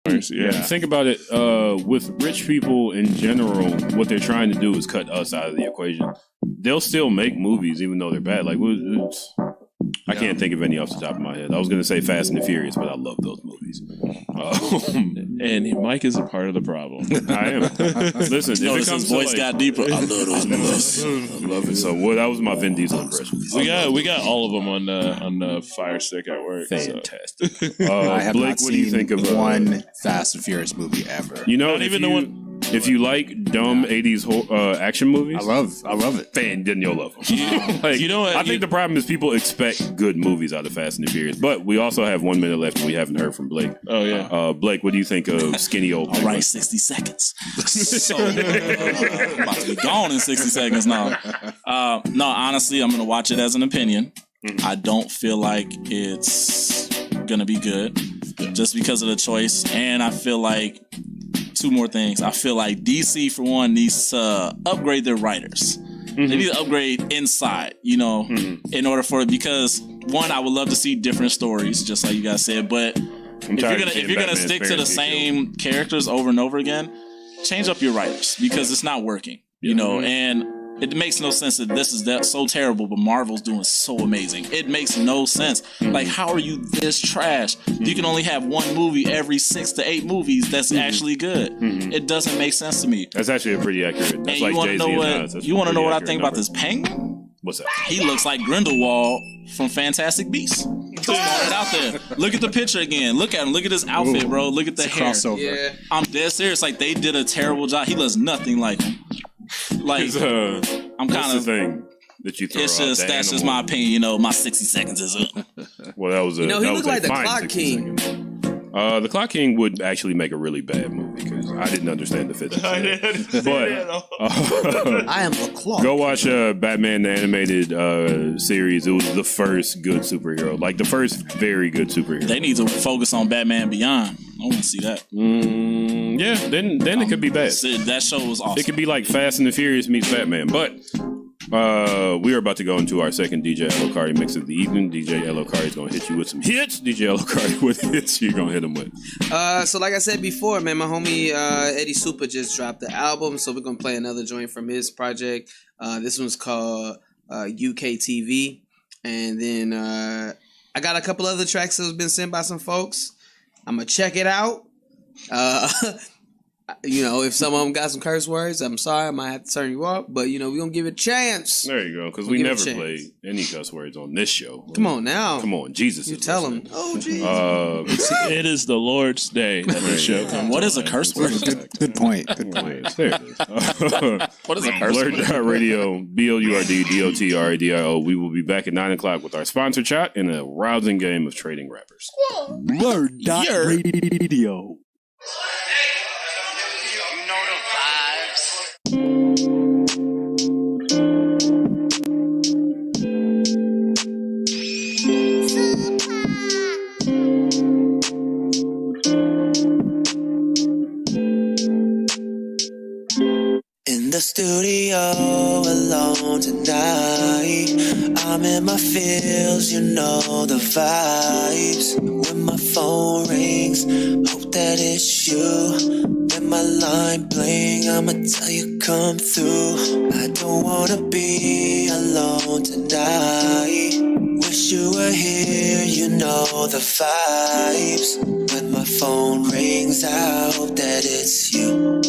Yeah. Think about it. With rich people in general, what they're trying to do is cut us out of the equation. They'll still make movies even though they're bad. Like, I can't think of any off the top of my head. I was going to say Fast and the Furious, but I love those movies. And Mike is a part of the problem. I am. Listen, if it comes his voice got deeper. I love those movies. I love it. So that was my Vin Diesel impression. We got all of them on the Fire Stick at work. Fantastic. I have Blake, not what do you seen think of one Fast and Furious movie ever. You know, Not even the one. If you like dumb 80s action movies, I love it. then you'll love them. You know what? I think the problem is people expect good movies out of Fast and the Furious, but we also have 1 minute left and we haven't heard from Blake. Oh, yeah. Blake, what do you think of skinny old All right, 60 seconds. So, I'm about to be gone in 60 seconds now. No, honestly, I'm going to watch it as an opinion. Mm-hmm. I don't feel like it's going to be good just because of the choice. And I feel like two more things. I feel like DC, for one, needs to upgrade their writers. They need to upgrade inside, in order for it. Because, one, I would love to see different stories, just like you guys said. But if you're gonna stick to the same characters over and over again, change up your writers because it's not working. And it makes no sense that this is so terrible, but Marvel's doing so amazing. It makes no sense. Like, how are you this trash? You can only have one movie every 6 to 8 movies that's actually good. It doesn't make sense to me. That's actually a pretty accurate. That's And like you want to Jay-Z know and what? Nas. You want to know what I think about number. this Penguin? What's that? He looks like Grindelwald from Fantastic Beasts. Just throwing it out there. Look at the picture again. Look at him. Look at his outfit, bro. Look at the hair. Crossover. Yeah. I'm dead serious. Like, they did a terrible job. He looks nothing like him. Like, I'm I'm what's kind the of. thing that you throw It's out? just The that's just animal? my opinion. My 60 seconds is up. Well, that was a. He that looked was like a the fine Clock 60 King. seconds. The Clock King would actually make a really bad movie because I didn't understand the physics. But I am a clock. go watch Batman the animated series. It was the first good superhero, like the first very good superhero. They need to focus on Batman Beyond. I want to see that. Yeah, then it could be bad. That show was awesome. It could be like Fast and the Furious meets Batman. But we are about to go into our second DJ Elokari mix of the evening. DJ Elokari is going to hit you with some hits. DJ Elokari, what hits you going to hit him with? So like I said before, man, my homie Eddie Super just dropped the album, so we're gonna play another joint from his project. This one's called UK TV, and then I got a couple other tracks that have been sent by some folks. I'm gonna check it out. If some of them got some curse words, I'm sorry, I might have to turn you off, but we're gonna give it a chance. There you go, because We'll we give it a never chance. play any cuss words on this show. Come on now. Come on, Jesus. You is tell him. listening. Oh, Jesus. It is the Lord's day that this show comes. What is a curse word? Good point. Good point. There it is. What is a curse word? Blurred.radio, BLURD, we will be back at 9 o'clock with our sponsor chat in a rousing game of trading rappers. Blur.radio. In the studio alone tonight, I'm in my feels, you know the vibes. When my phone rings, hope that it's you. When my line bling, I'ma tell you come through. I don't wanna be alone tonight. Wish you were here, you know the vibes. When my phone rings, I hope that it's you.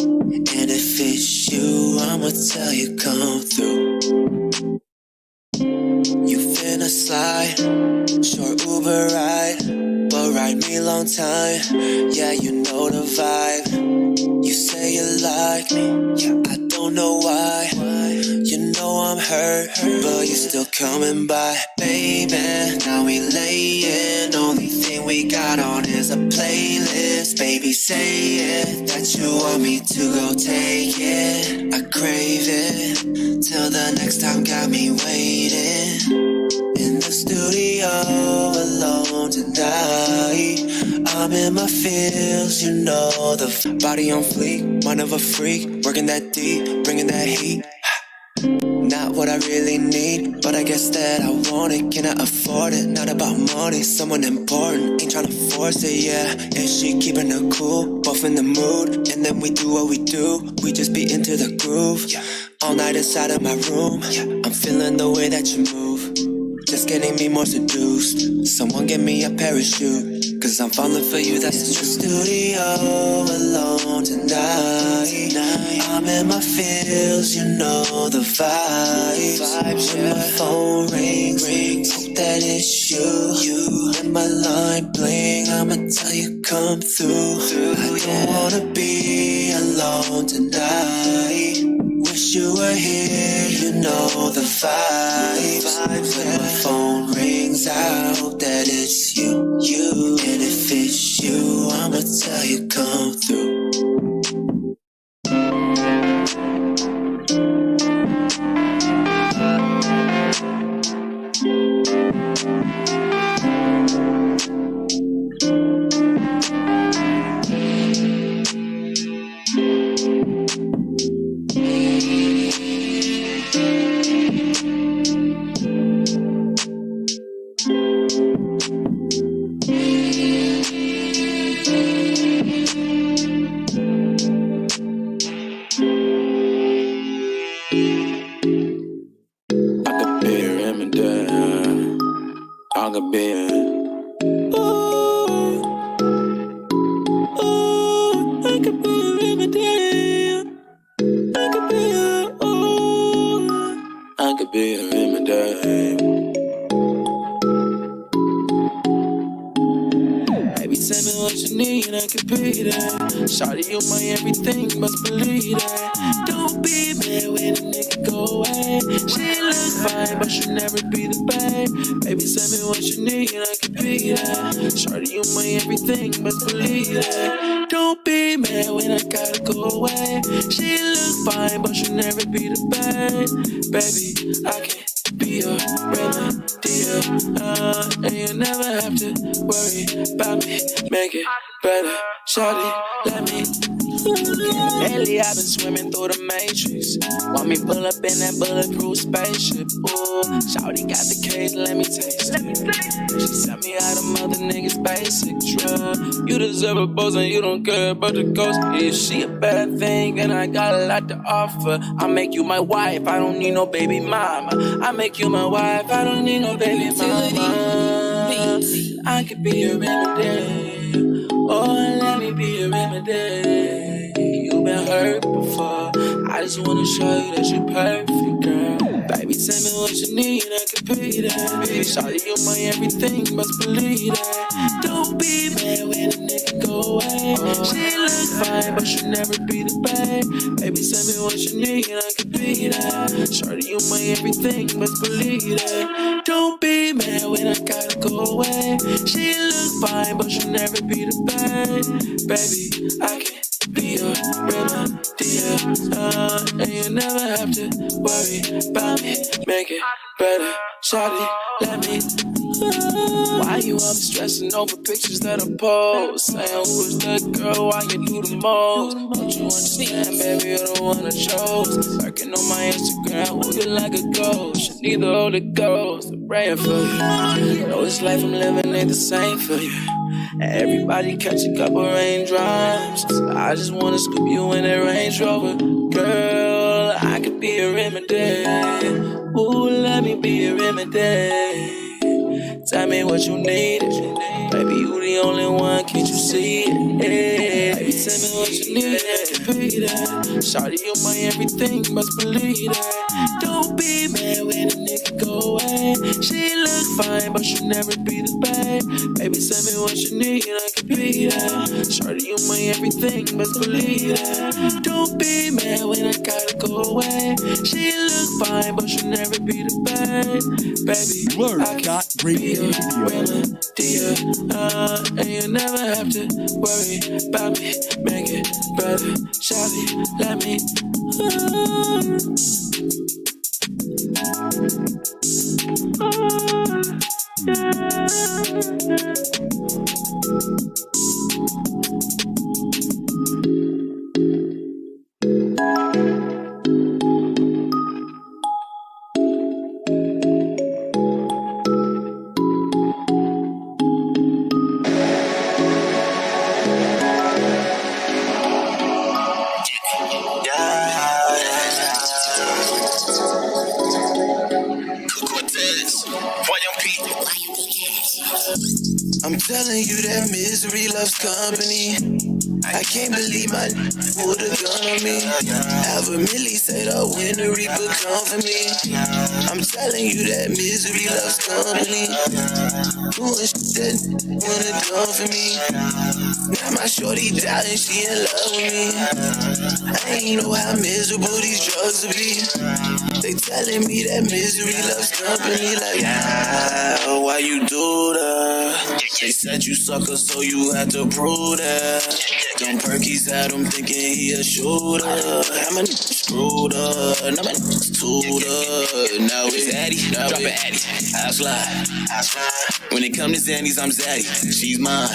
And if it's you, I'ma tell you come through. You finna slide, short Uber ride, but ride me long time. Yeah, you know the vibe. You say you like me, yeah, I don't know why. You know I'm hurt, but you still coming by, baby. Now we laying, only thing we got on is a playlist. Baby, say it, that you want me to go take it. I crave it, till the next time got me waiting. In the studio alone tonight, I'm in my feels, you know the body on fleek, mind of a freak, working that deep, bringing that heat. Not not what I really need, but I guess that I want it. Can I afford it? Not about money, someone important. Ain't tryna force it, yeah. And she keeping it cool, both in the mood. And then we do what we do, we just be into the groove. All night inside of my room, I'm feeling the way that you move, just getting me more seduced. Someone give me a parachute, cause I'm falling for you, that's the studio alone tonight. I'm in my feels, you know the vibes. When my phone rings, hope that it's you. When my line bling, I'ma tell you come through. I don't wanna be alone tonight. Wish you were here, you know the vibes. When my phone rings, I hope that it's you. And if it's you, I'ma tell you come through. Shawty, you my everything, must believe that. Don't be mad when a nigga go away. She look fine, but she'll never be the babe. Baby, send me what you need and I can be that. Shawty, you my everything, must believe that. Don't be mad when I gotta go away. She look fine, but she'll never be the babe. Baby, I can be your remedy, and you never have to worry about me. Make it better, shawty, let me. Lately I've been swimming through the matrix. Want me pull up in that bulletproof spaceship. Ooh, shawty got the cage, let me taste it. She sent me out of mother niggas basic drug. You deserve a boss and you don't care about the ghost. Is she a bad thing? And I got a lot to offer. I make you my wife, I don't need no baby mama. I make you my wife, I don't need no baby mama. I could be your remedy. Oh, let me be your remedy. You've been hurt before. I just wanna show you that you're perfect, girl. Baby, tell me what you need and I can be that. Shawty, you my everything, must believe that. Don't be mad when a nigga go away. She look fine, but she'll never be the babe. Baby, tell me what you need and I can be that. Shawty, you my everything, must believe that. Don't be mad when I gotta go away. She look fine, but she'll never be the babe. Baby, I can be your remedy, and you never have to worry about me. Make it better, shawty, let me. Why you up stressing over pictures that I post? Saying who's that girl, why you do the most? Don't you understand, baby, you're the one I chose. Lurking on my Instagram, looking like a ghost. You need the Holy Ghost, I'm praying for you. Know this life I'm living ain't the same for you. Everybody catch a couple raindrops. I just wanna scoop you in that Range Rover. Girl, I could be a remedy. Ooh, let me be a remedy. Tell me what you need. Baby, you the only one, can't you see it? Baby, tell me what you need, I can be that. Shawty, you my everything, must believe that. Don't be mad when a nigga go away. She look fine, but she'll never be the babe. Baby, tell me what you need and I can be that. Shawty, you my everything, must believe that. Don't be mad when I gotta go away. She look fine, but she'll never be the babe. Baby, I can be your remedy, and you never have to worry about me. Make it better, shawty, let me. telling you that misery loves company. I can't believe my pulled a gun on me. Have a milli say the winner reaper come for me. I'm telling you that misery loves company. Doing shit that wanna come for me. Now my shorty died and she in love with me. I ain't know how miserable these drugs will be. They telling me that misery loves company. Like, why you do that? They said you sucker, so you had to prove that. Them perkies had him thinking he a shooter. I'm a screwed up, now my tooled up. Now it's Addy, drop it Addy. I slide. When it come to Zannies, I'm Zaddy. She's mine.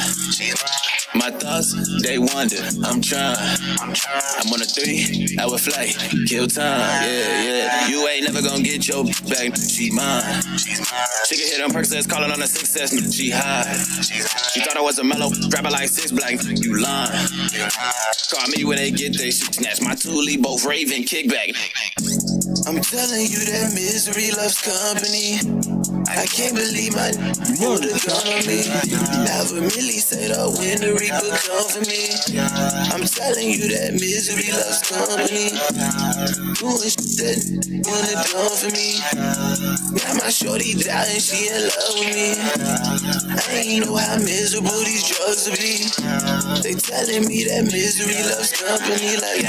My thoughts, they wander. I'm trying. I'm on a 3-hour flight. Kill time, yeah. You ain't never gonna get your back. She mine. She can hit them perks that's calling on a success. She high. She thought I was a mellow rapper like 6 Black. You lying. Call me when they get they shit. Snatch my toolie, both rave and kickback. I'm telling you that misery loves company. I can't believe my pulled a gun on me. Have a milli say the winner reaper come for me. I'm telling you that misery loves company. Doing shit that wanna come for me. Now my shorty died and she in love with me. I ain't know how miserable these drugs will be. They telling me that misery loves company. Like,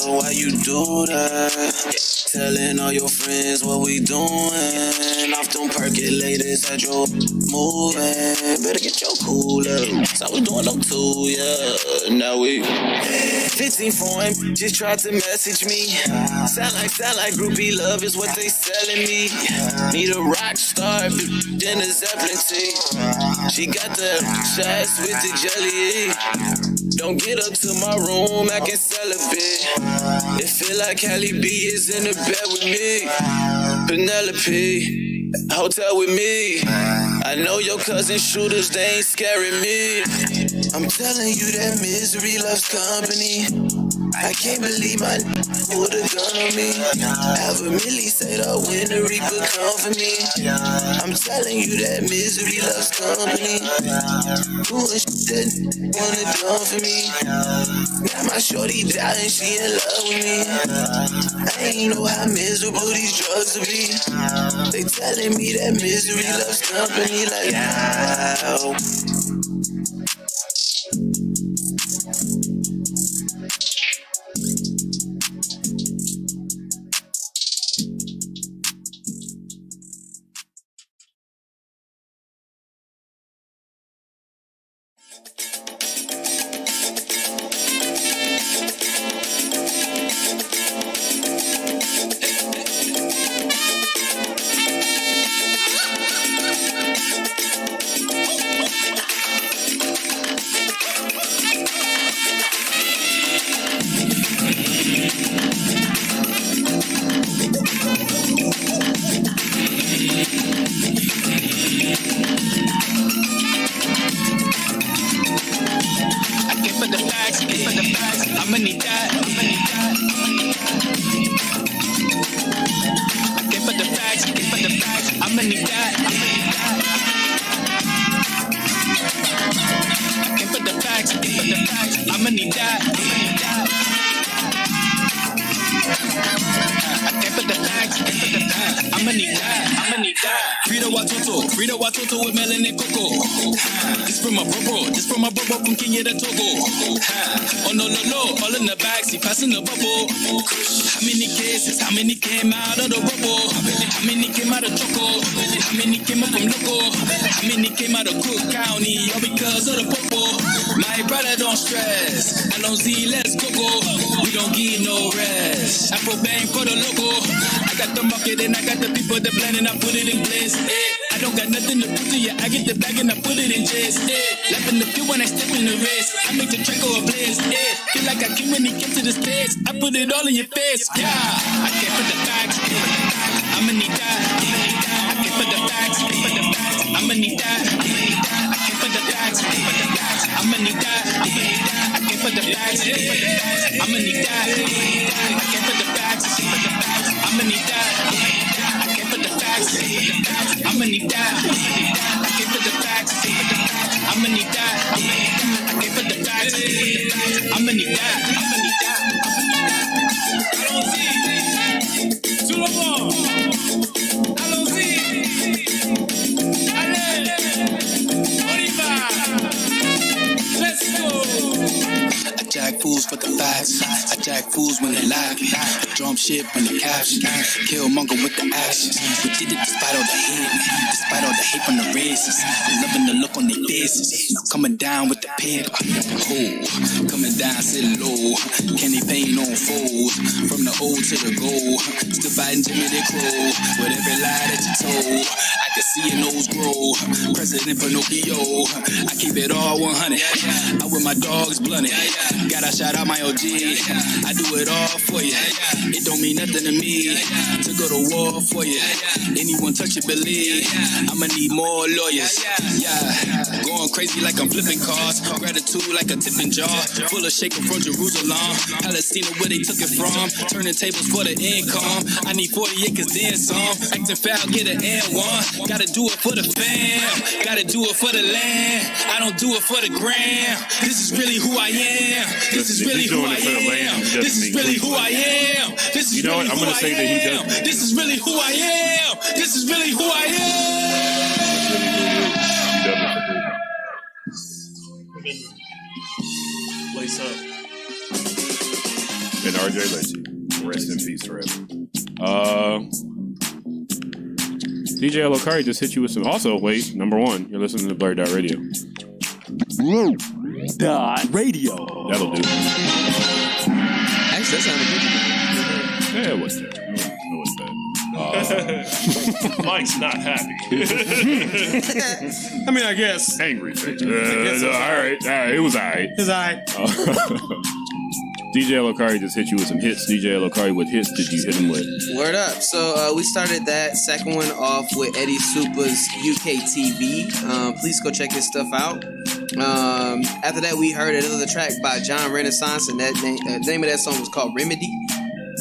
why you do that? Telling all your friends what we doing. Off them percolators at your moving. Better get your cooler. So we doing them too, yeah. Now we 15 for him, just tried to message me. Sound like groupie love is what they selling me. Need a rock star, then a Zeppelin tea. She got the shots with the jelly. Don't get up to my room, I can celibate. It feel like Halle B is in the bed with me. Penelope, hotel with me. I know your cousin shooters, they ain't scaring me. I'm telling you that misery loves company. I can't believe my pulled a gun on me. Have a milli say the winner reaper come for me. I'm telling you that misery loves company. Doing shit that wanna come for me. Now my shorty died and she in love with me. I ain't know how miserable these drugs will be. They telling me that misery loves company. Like, Frito Watoto with melanin coco. This from my bro from Kenya to Togo. Oh no, all in the backseat, passing the bubble. How many cases? How many came out of the rubble? How many came out of Choco? How many came out from Loco? How many came out of Cook County? All because of the popo. My brother don't stress. LOZ, let's go. We don't give no rest. Afro bang for the logo. I got the market and I got the people that plan and I put it in place. I don't got nothing to put to you. I get the bag and I put it in chest. Laughing the few when I step in the race. I make the track go ablaze. Feel like I came when he came to the stage. I put it all in your face. Yeah, I can't put the facts. I'ma need that. I can't put the facts. I'ma need that. I can't put the facts. I'ma need that. I can't put the facts. I'ma need that. I can't put the facts. I'ma need that. I can't put the facts. I'ma need that. I can't put the facts. I'ma need that. Allons-y. Tout le monde. Allons-y. Allez. On y va. Let's go. I jack fools for the facts. I jack fools when they lack. I drum shit when they cash. Killmonger with the actions. We did it despite all the hate. Despite all the hate from the racists. Loving the look on their faces. Coming down with the paper. Oh, coming down, sit low. Candy paint on foes. From the old to the gold. Still fighting Jimmy the Crow. With every lie that you told. I can see your nose grow. President Pinocchio. I keep it all 100. I with my dogs blunted. Gotta shout out my OG. I do it all for you. It don't mean nothing to me to go to war for you. Anyone touch it, believe I'ma need more lawyers. Yeah, going crazy like I'm flipping cars. Gratitude like a tipping jar. Full of shaking from Jerusalem. Palestine where they took it from. Turning tables for the income. I need 40 acres then some. Acting foul, get an N1. Gotta do it for the fam. Gotta do it for the land. I don't do it for the gram. This is really who I am. This is really who I am. This is really who I am. This is really who I am. This is really who I am. This is really who I am. Lace up. And RJ Lacey. Rest in peace forever. DJ Lokari just hit you with some. Also, wait, number one, you're listening to Blur Dot Radio. Radio. That'll do. Actually, that sounded good. Yeah, it was there. It was bad. Mike's not happy. I mean, I guess. Angry face. All right. It was all right. It's all right. DJ Lokari just hit you with some hits. DJ Lokari, what hits did you hit him with? Word up. So we started that second one off with Eddie Supa's UK TV. Please go check his stuff out. After that, we heard another track by John Renaissance, and the name of that song was called Remedy.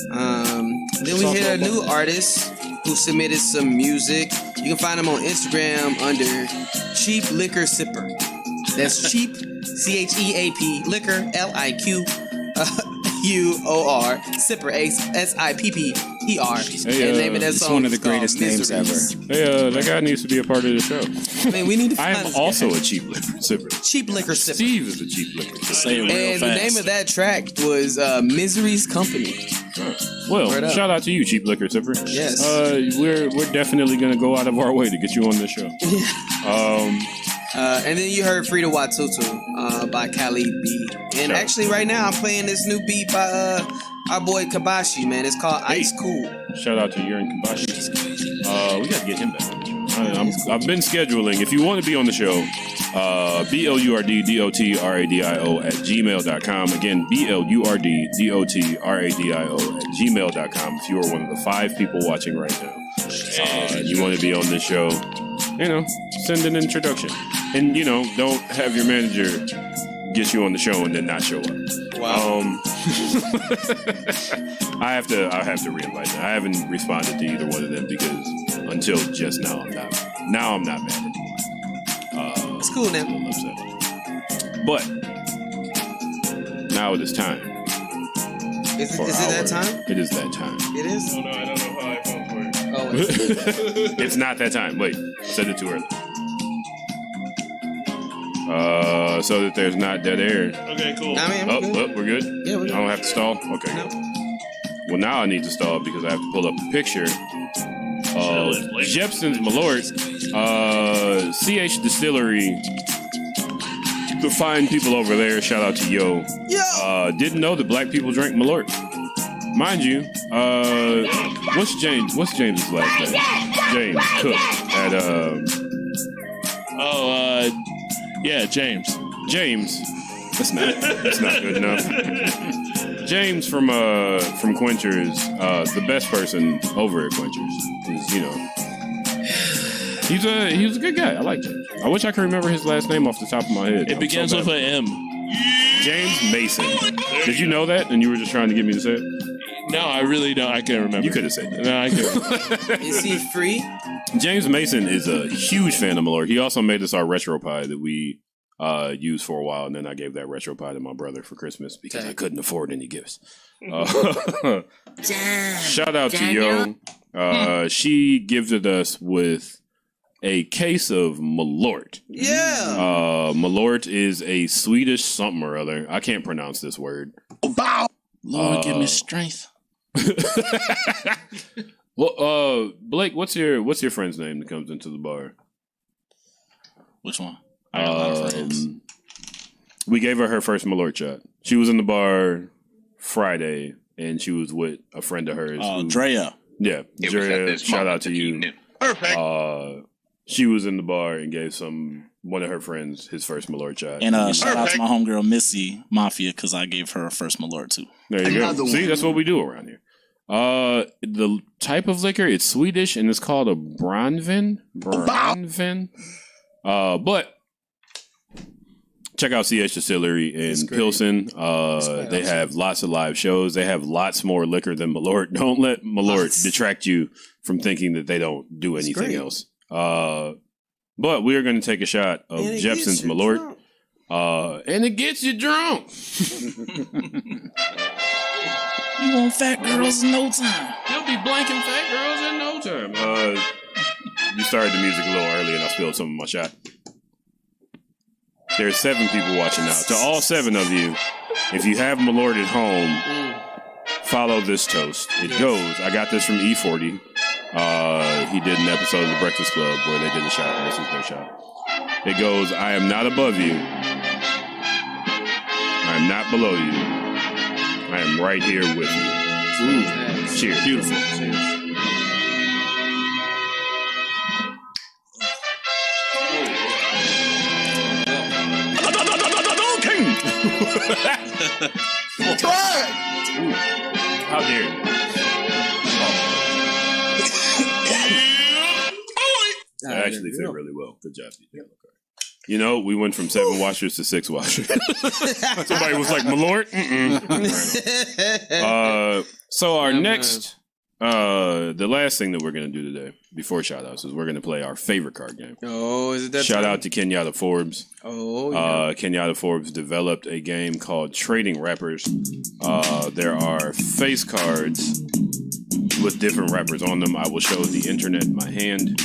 Then we hit a new artist who submitted some music. You can find him on Instagram under Cheap Liquor Sipper. That's Cheap, CHEAP, Liquor, LIQUOR, Sipper, SIPPER. And the name of that It's song one of the is called greatest names Miseries. ever. Hey, that guy needs to be a part of the show. Man, we need to I find am this also guy. a cheap liquor sipper. Cheap Liquor Sipper. Steve is a cheap liquor sipper. Say it real And the fast. name of that track was Misery's Company. Well, Word up. shout out to you, cheap liquor sipper. Yes. We're definitely gonna go out of our way to get you on this show. And then you heard Frida Watutu by Khalid B. And actually, right now, I'm playing this new beat by our boy Kabashi, man. It's called Ice Cool. Shout out to Yurin Kabashi. We gotta get him back on the show. I've been scheduling. If you want to be on the show, BLURDDOTRADIO@gmail.com. Again, BLURDDOTRADIO@gmail.com. If you are one of the 5 people watching right now, and you want to be on the show, send an introduction. And, don't have your manager get you on the show and then not show up. Wow. I have to re-invite them. I haven't responded to either one of them because until just now, I'm not mad anymore. It's cool now. A little upset. But now it is time. Is it that time? It is that time. It is? Oh no, I don't know how iPhones work. Oh, wait. It's not that time. Wait, said it too early. So that there's not dead air. Okay, cool. I mean, We're good? Yeah, we're good. I don't have to stall? Okay. No. Well, now I need to stall because I have to pull up a picture of Jepson's Malort, CH Distillery. The fine people over there, shout out to Yo. Didn't know that black people drank Malort. Mind you, what's James's last name? James Cook at James. James. That's not good enough. James from Quenchers, the best person over at Quenchers. He was a good guy. I like James. I wish I could remember his last name off the top of my head. It begins with an M. James Mason. Did you know that? And you were just trying to get me to say it? No, I really don't. I can't remember. You could have said that. No, I can't. Is he free? James Mason is a huge fan of Malort. He also made us our retro pie that we used for a while, and then I gave that RetroPie to my brother for Christmas because I couldn't afford any gifts. Shout out to Yo. She gifted us with a case of Malort. Yeah. Malort is a Swedish something or other. I can't pronounce this word. Lord, give me strength. Well, Blake, what's your friend's name that comes into the bar? Which one? I got a lot of friends. We gave her first Malort shot. She was in the bar Friday, and she was with a friend of hers. Drea. Yeah, Drea. Shout out to you. Perfect. She was in the bar and gave one of her friends his first Malort shot. And shout out to my homegirl Missy Mafia because I gave her a first Malort too. There you go. See, that's what we do around here. The type of liquor, it's Swedish and it's called a Brandvin. But check out CH Distillery in Pilsen. They have lots of live shows. They have lots more liquor than Malort. Don't let Malort detract you from thinking that they don't do anything else. But we are going to take a shot of Jeppson's Malort. And it gets you drunk. You want fat girls in no time. You'll be blanking fat girls in no time. You started the music a little early and I spilled some of my shot. There's 7 people watching now. To all 7 of you, if you have Malort at home, follow this toast. It goes, I got this from E40. He did an episode of The Breakfast Club where they did a shot. This is their shot. It goes, I am not above you. I am not below you. I am right here with you. Ooh. Cheers. Beautiful. Cheers. How dare you? That actually fit really well. Good job, DJ. You know, we went from 7 washers to 6 washers. Somebody was like, Malort? So our next, the last thing that we're going to do today, before shout-outs, is we're going to play our favorite card game. Oh, is it that Shout time? out to Kenyatta Forbes. Oh, yeah. Kenyatta Forbes developed a game called Trading Rappers. There are face cards with different rappers on them. I will show the internet in my hand.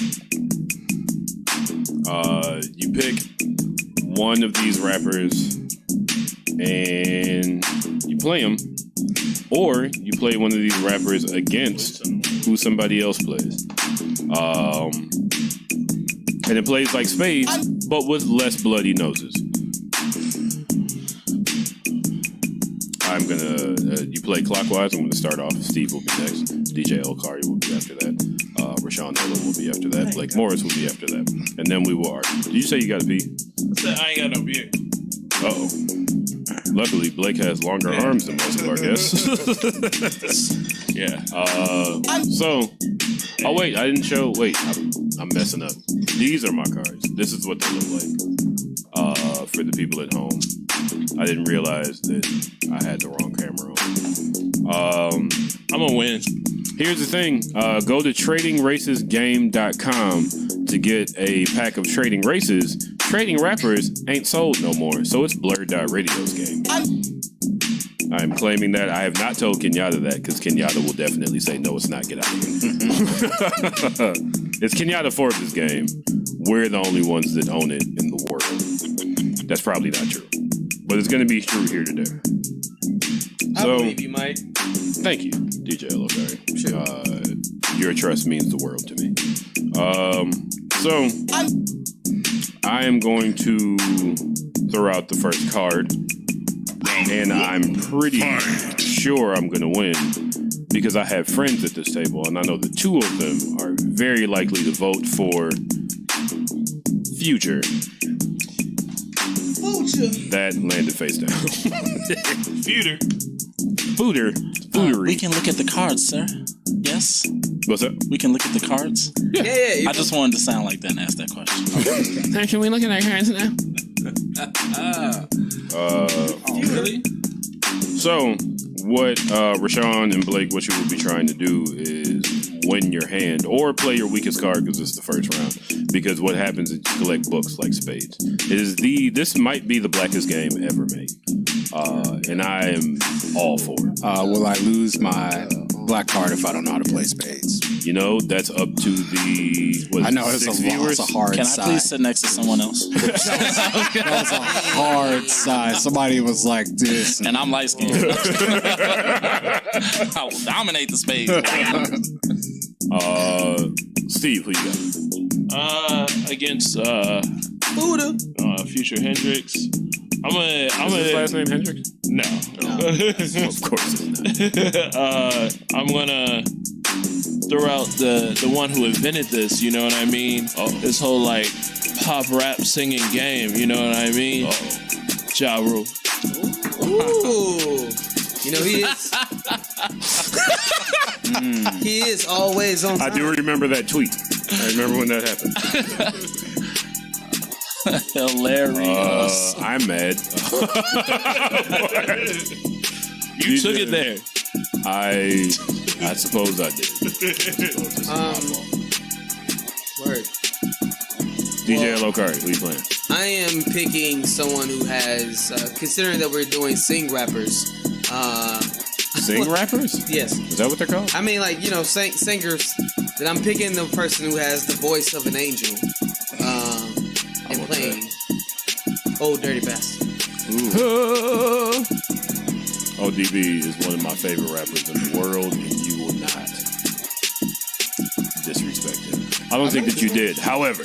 You pick one of these rappers and you play them, or you play one of these rappers against who somebody else plays. And it plays like spades, but with less bloody noses. I'm gonna, you play clockwise. I'm gonna start off. Steve will be next. DJ Elkari will be after that. Rashawn Nolan will be after that. Blake Morris will be after that. And then we will argue. Did you say you got to pee? I ain't got no beer. Uh-oh. Luckily, Blake has longer arms than most of our guests. Yeah. Oh wait, I didn't show. Wait, I'm messing up. These are my cards. This is what they look like. For the people at home, I didn't realize that I had the wrong camera on. I'm gonna win. Here's the thing. Go to tradingracesgame.com to get a pack of Trading Races. Trading Rappers ain't sold no more, so it's Blur.Radio's game. I'm claiming that. I have not told Kenyatta that because Kenyatta will definitely say, no, it's not. Get out of here. It's Kenyatta Forbes' game. We're the only ones that own it in the world. That's probably not true. But it's going to be true here today. I believe you, Mike. Thank you, DJ Elokari. Sure. Your trust means the world to me. So, I am going to throw out the first card. And I'm pretty sure I'm going to win because I have friends at this table, and I know that 2 of them are very likely to vote for Future. That landed face down. Fooder. We can look at the cards, sir. Yes? What's up? We can look at the cards? Yeah. I just wanted to sound like that and ask that question. Can we look at our cards now? Really? So, what Rashawn and Blake, what you will be trying to do is win your hand or play your weakest card because it's the first round. because what happens is you collect books like spades. This might be the blackest game ever made, and I am all for it. Will I lose my black card if I don't know how to play spades? You know, that's up to the I know it's six a viewers. hard Can I side. please sit next to someone else? That was a hard side. Somebody was like this. And I'm light skinned. I will dominate the space. Steve, who you got? Against Buddha. Future Hendrix. I'm Is his gonna last name Hendrix? no. Of course it's not. I'm gonna throw out the one who invented this. You know what I mean? This whole like pop rap singing game. You know what I mean? Ja Rule. Ooh. You know, he is. He is always on I time. do remember that tweet. I remember when that happened. Hilarious. I'm mad. You took it there. I suppose I did. Word. DJ Lokari, who you playing? I am picking someone who has, considering that we're doing sing rappers. Sing rappers? Yes. Is that what they're called? I mean, like, you know, singers. That I'm picking the person who has the voice of an angel. And playing Old Dirty Bastard. ODB is one of my favorite rappers in the world, and you will not disrespect him. I don't think that you did. However,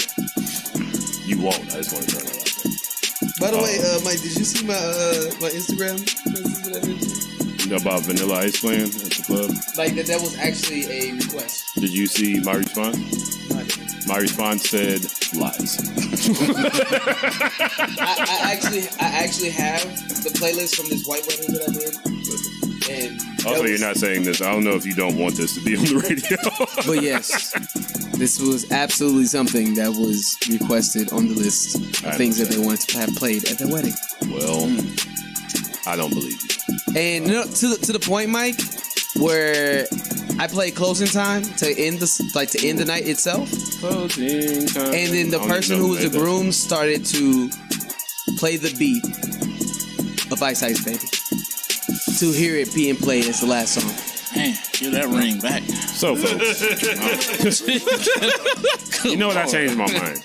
you won't. I just want to throw that out there. By the way, Mike, did you see my my Instagram message that I mentioned? About Vanilla Ice playing at the club. Like that was actually a request. Did you see my response? My response said lies. I actually have the playlist from this white wedding that I did. And Also, you're not saying this. I don't know if you don't want this to be on the radio. But yes, this was absolutely something that was requested on the list of things that they wanted to have played at their wedding. Well, I don't believe you. And you know, to the point, Mike, where I played closing time to end the night itself. Closing time. And then the I don't person even know who was the that. groom started to play the beat of Ice Ice Baby to hear it being played as the last song. Man, give that ring back. So, folks, you know what? I changed my mind.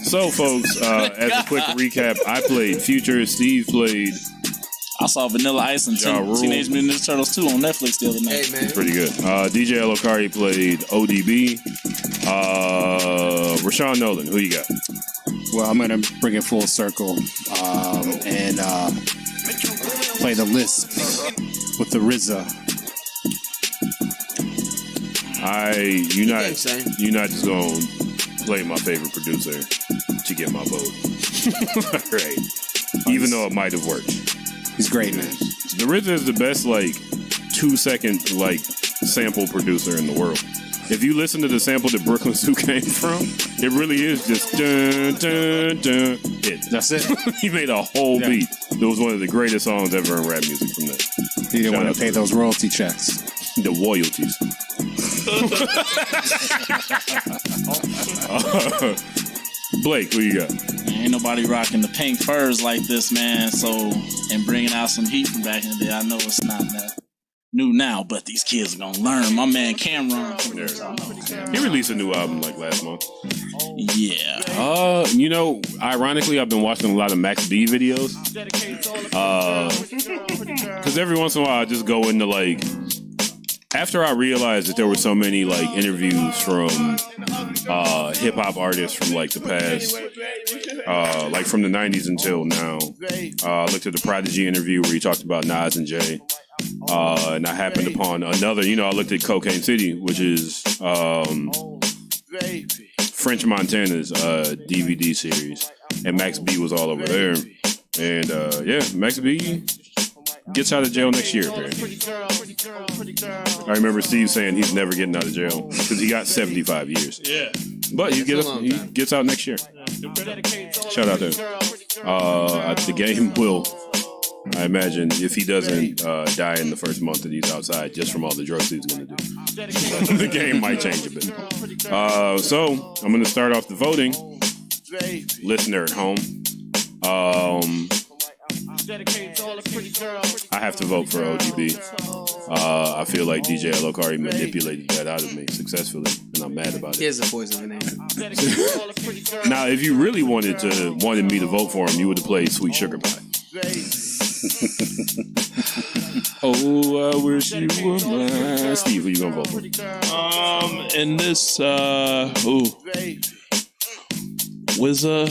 So, folks, as a quick recap, I played Future. Steve played. I saw Vanilla Ice and Ja Rule. Teenage Mutant Ninja Turtles 2 on Netflix the other night. Hey man, Pretty good. DJ Lokari played ODB. Rashawn Nolan, who you got? Well, I'm gonna bring it full circle and play the Lisp with the RZA. You're not just gonna play my favorite producer to get my vote, right? Even though it might have worked. He's great, man. The RZA is the best 2-second sample producer in the world. If you listen to the sample that Brooklyn Zoo came from, it really is just dun dun dun. That's it. He made a whole beat. It was one of the greatest songs ever in rap music from that. He didn't Shout want out to pay those royalty checks. The royalties. Blake, who you got? Man, ain't nobody rocking the pink furs like this, man. So, and bringing out some heat from back in the day. I know it's not that new now, but these kids are gonna learn. My man Cameron. He released a new album last month. Yeah. Ironically, I've been watching a lot of Max B videos. Because every once in a while, I just go into after I realized that there were so many interviews from hip hop artists from the past, from the 90s until now. I looked at the Prodigy interview where he talked about Nas and Jay. And I happened upon another, I looked at Cocaine City, which is French Montana's DVD series. And Max B was all over there. And Max B gets out of jail next year, apparently. I remember Steve saying he's never getting out of jail because he got 75 years. Yeah. But he gets out next year. Shout out to him. The game will I imagine if he doesn't die in the first month that he's outside, just from all the drugs he's going to do, the game might change a bit. So I'm going to start off the voting. Listener at home, I have to vote for ODB. I feel like DJ Elokari manipulated that out of me successfully, and I'm mad about it. Here's the poison in there. Now, if you really wanted me to vote for him, you would have played Sweet Sugar Pie. Oh, I wish you were mine. Steve, who you gonna vote for? In this, Wizza.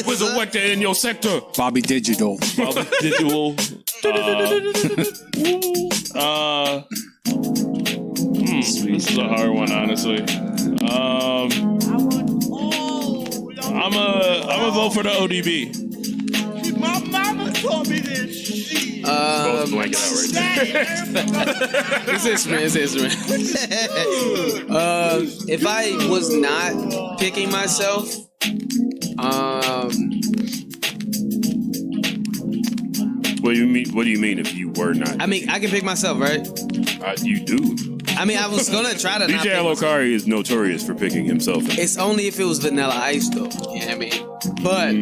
Wizard Wector in your sector. Bobby Digital. Bobby Digital. This is a hard one, honestly. I'm a vote for the ODB. My mama told me this shit. Blank it out right there. It's this, man. If I was not picking myself, What do you mean if you were not? I mean, I can pick myself, right? You do. I mean, I was gonna try to. DJ Elokari is notorious for picking himself. It's only if it was Vanilla Ice, though. You know what I mean? But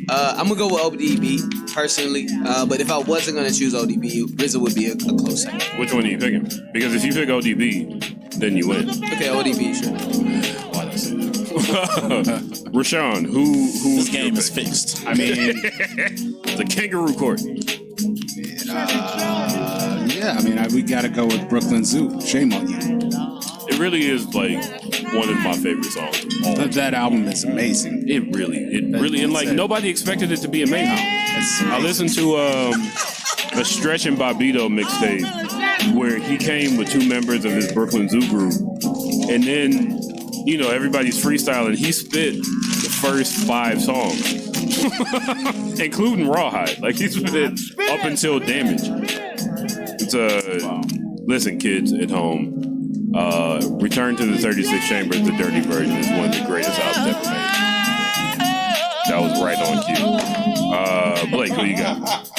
I'm gonna go with ODB personally. But if I wasn't gonna choose ODB, RZA would be a close second. Which one are you picking? Because if you pick ODB, then you win. Okay, ODB, sure. Why did I say that? Rashawn, who This game is fixed. I mean, the Kangaroo Court. yeah, I mean, we got to go with Brooklyn Zoo. Shame on you. It really is like one of my favorite songs. That album is amazing. It really, and like nobody expected it to be amazing. I listened to a Stretch and Bobbito mixtape where he came with two members of his Brooklyn Zoo group, and then everybody's freestyling. He spit the first 5 songs, including Rawhide. Like he spit up until Damage. It's listen, kids at home. Return to the 36 Chambers, the dirty version, is one of the greatest albums ever made. That was right on cue. Blake, who you got?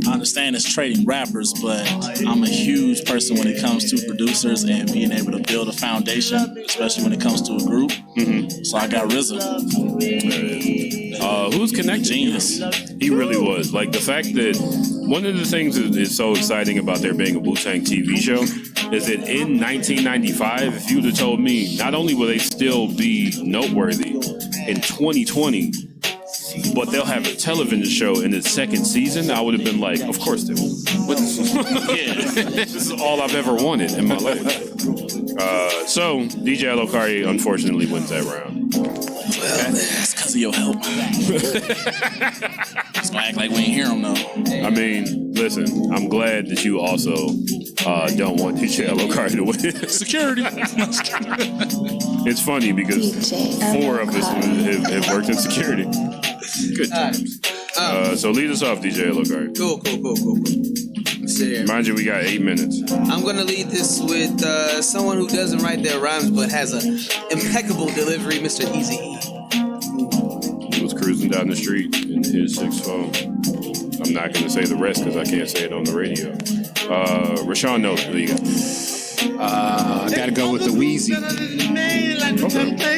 I understand it's trading rappers, but I'm a huge person when it comes to producers and being able to build a foundation, especially when it comes to a group. Mm-hmm. So I got RZA. Who's connected? Genius. He really was. Like the fact that one of the things that is so exciting about there being a Wu-Tang TV show is that in 1995, if you'd have told me, not only will they still be noteworthy in 2020, but they'll have a television show in its second season, I would have been like, of course they will. This is all I've ever wanted in my life. So, DJ Elokari unfortunately wins that round. Well, that's because of your help. Just gonna act like we ain't hear him, though. I mean, listen, I'm glad that you also don't want DJ Elokari to win. Security. It's funny because 4 of us have worked in security. Good times. So lead us off, DJ Elokari. Cool. Let's see here. Mind you, we got 8 minutes. I'm gonna lead this with someone who doesn't write their rhymes but has an impeccable delivery, Mr. Eazy-E. He was cruising down the street in his 6 phone. I'm not gonna say the rest because I can't say it on the radio. Rashawn Nolan, who you got? I got to go with the Wheezy. Okay.